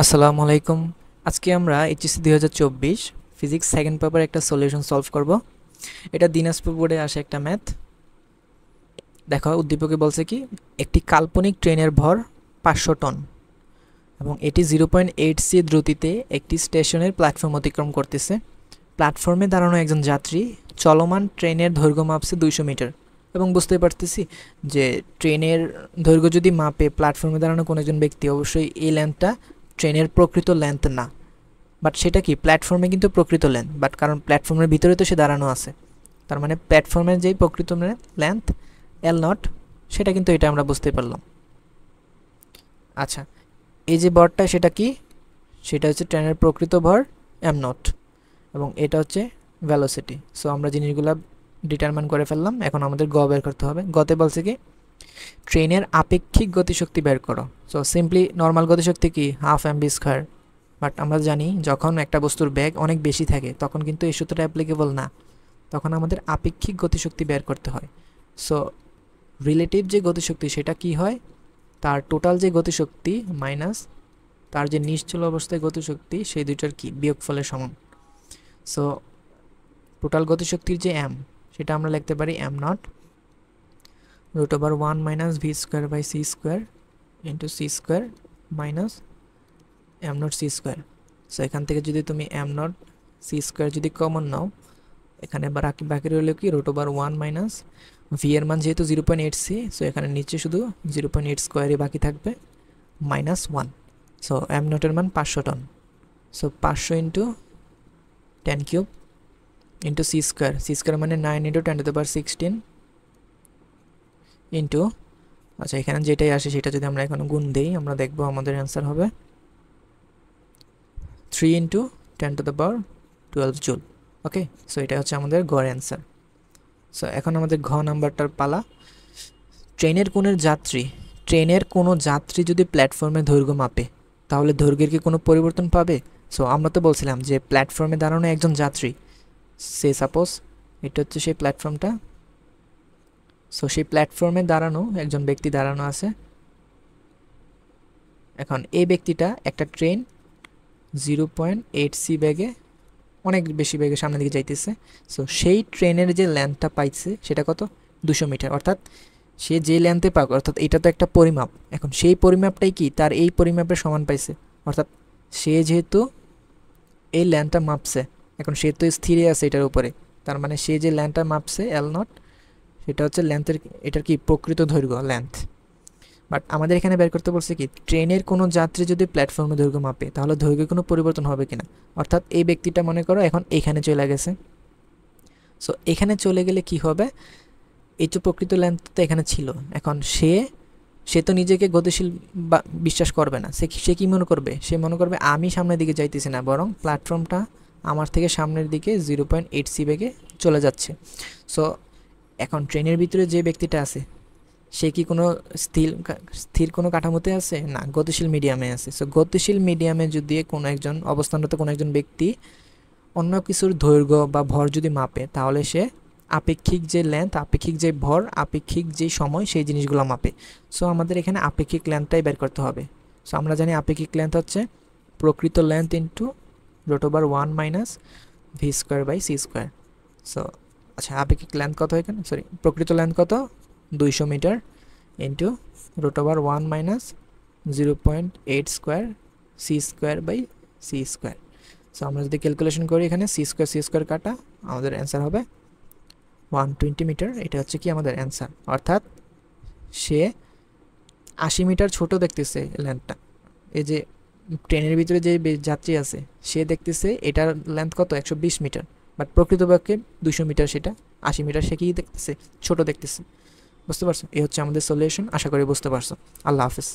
আসসালামু আলাইকুম। আজকে আমরা এইচএসসি 2024 ফিজিক্স সেকেন্ড পেপার একটা সলিউশন সলভ করব। এটা দিনাজপুর বোর্ডে আসে একটা ম্যাথ। দেখো উদ্দীপকে বলছে কি, একটি কাল্পনিক ট্রেনের ভর 500 টন এবং এটি 0.8 দ্রুতিতে একটি স্টেশনের প্ল্যাটফর্ম অতিক্রম করতেছে। প্ল্যাটফর্মে দাঁড়ানো একজন যাত্রী চলমান ট্রেনের দৈর্ঘ্য মাপছে 200 মিটার। এবং বুঝতে পারতেছি যে ট্রেনের দৈর্ঘ্য যদি মাপে প্ল্যাটফর্মে দাঁড়ানো কোনো একজন ব্যক্তি, অবশ্যই এই লেন্থটা ট্রেনের প্রকৃত লেন্থ না, বাট সেটা কি প্ল্যাটফর্মে কিন্তু প্রকৃত লেন্থ, বাট কারণ প্ল্যাটফর্মের ভিতরে তো সে দাঁড়ানো আছে, তার মানে প্ল্যাটফর্মের যেই প্রকৃত লেন্থ এল নট, সেটা কিন্তু এটা আমরা বুঝতে পারলাম। আচ্ছা, এই যে ভরটা সেটা কি, সেটা হচ্ছে ট্রেনের প্রকৃত ভর এম নট, এবং এটা হচ্ছে ভেলোসিটি। সো আমরা জিনিসগুলো ডিটারমাইন করে ফেললাম। এখন আমাদের গ বের করতে হবে। গতে বলছে কি, ট্রেনের আপেক্ষিক গতিশক্তি বের করো। সো সিম্পলি নর্মাল গতিশক্তি কি, half m v square, but আমরা জানি যখন একটা বস্তুর বেগ অনেক বেশি থাকে তখন কিন্তু এই সূত্রটা অ্যাপ্লিকেবল না, তখন আমাদের আপেক্ষিক গতিশক্তি বের করতে হয়। সো রিলেটিভ যে গতিশক্তি সেটা কি হয়, তার টোটাল যে গতিশক্তি মাইনাস তার যে নিশ্চল অবস্থায় গতিশক্তি, সেই দুইটার কি বিয়োগফলের সমান। সো টোটাল গতিশক্তির যে এম, সেটা আমরা লিখতে পারি m not root over 1 minus v square by c square into c square minus m not c square. So এখান থেকে যদি তুমি এম নট সি স্কোয়ার যদি কমন নাও, এখানে বাকি রইল কি রুট ওভার 1 মাইনাস ভি এর মান যেহেতু 0.8 সো এখানে নিচে শুধু 0.8 স্কোয়ারই বাকি থাকবে, মাইনাস 1। সো এম নটের মান 500 ton. So 500 into 10 cube into c square মানে 9 ইন্টু 10⁻16 ইন্টু, আচ্ছা এখানে যেটাই আসে সেটা যদি আমরা এখন গুণ দিই, আমরা দেখবো আমাদের অ্যান্সার হবে 3 ইন্টু 10⁻12 জুল। ওকে, সো এটা হচ্ছে আমাদের গড় অ্যান্সার। সো এখন আমাদের ঘ নাম্বারটার পালা। ট্রেনের কোনো যাত্রী যদি প্ল্যাটফর্মে দৈর্ঘ্য মাপে, তাহলে দৈর্ঘ্যের কি কোনো পরিবর্তন পাবে? সো আমরা তো বলছিলাম যে প্ল্যাটফর্মে দাঁড়ানো একজন যাত্রী, সে সাপোজ এটা হচ্ছে সেই প্ল্যাটফর্মটা। সো সেই প্ল্যাটফর্মে দাঁড়ানো একজন ব্যক্তি দাঁড়ানো আছে। এখন এই ব্যক্তিটা একটা ট্রেন 0.8 বেগে, অনেক বেশি বেগে সামনের দিকে যাইতেছে। সো সেই ট্রেনের যে লেন্থটা পাইছে সেটা কত, 200 মিটার। অর্থাৎ সে যে লেন্থে পাক, অর্থাৎ এটা তো একটা পরিমাপ, এখন সেই পরিমাপটাই কি তার এই পরিমাপের সমান পাইছে। অর্থাৎ সে যেহেতু এই লেন্থটা মাপছে, এখন সে তো স্থিরে আছে এটার উপরে, তার মানে সে যে লেন্থটা মাপছে এল নট, সেটা হচ্ছে লেন্থের, এটার কি প্রকৃত দৈর্ঘ্য লেন্থ। বাট আমাদের এখানে বের করতে বলছে কি, ট্রেনের কোনো যাত্রী যদি প্ল্যাটফর্মে দৈর্ঘ্য মাপে তাহলে দৈর্ঘ্যে কোনো পরিবর্তন হবে কিনা। অর্থাৎ এই ব্যক্তিটা মনে করো এখন এখানে চলে গেছে। সো এখানে চলে গেলে কি হবে, এই যে প্রকৃত লেন্থ তো এখানে ছিল, এখন সে তো নিজেকে গতিশীল বা বিশ্বাস করবে না। সে কি মনে করবে, সে মনে করবে আমি সামনের দিকে যাইতেছি না, বরং প্ল্যাটফর্মটা আমার থেকে সামনের দিকে 0.8 বেগে চলে যাচ্ছে। সো এখন ট্রেনের ভিতরে যে ব্যক্তিটা আছে সে কি কোনো স্থির কোনো কাঠামোতে আছে না, গতিশীল মিডিয়ামে আছে। সো গতিশীল মিডিয়ামে যদি কোনো একজন অবস্থানরত কোনো একজন ব্যক্তি অন্য কিছুর দৈর্ঘ্য বা ভর যদি মাপে, তাহলে সে আপেক্ষিক যে লেন্থ, আপেক্ষিক যে ভর, আপেক্ষিক যে সময়, সেই জিনিসগুলো মাপে। সো আমাদের এখানে আপেক্ষিক লেন্থটাই বের করতে হবে। সো আমরা জানি আপেক্ষিক লেন্থ হচ্ছে প্রকৃত length into root over 1 minus v square by c square. So আচ্ছা, আপেক্ষিক লেন্থ কত এখানে, সরি প্রকৃত লেন্থ কত, 200 metre into root over 1 minus 0.8 square c square by c square. So আমরা যদি ক্যালকুলেশন করি এখানে সি স্কোয়ার কাটা, আমাদের অ্যান্সার হবে 120 মিটার। এটা হচ্ছে কি আমাদের অ্যান্সার। অর্থাৎ সে 80 মিটার ছোট দেখতেছে লেন্থটা। এই যে ট্রেনের ভিতরে যে যাত্রী আছে সে দেখতেছে এটার লেন্থ কত, 120 মিটার, বাট প্রকৃতপক্ষে 200 মিটার, সেটা 80 মিটার সে কি দেখতেছে, ছোট দেখতেছে। বুঝতে পারছো? এই হচ্ছে আমাদের সলিউশন। আশা করি বুঝতে পারছো। আল্লাহ হাফেজ।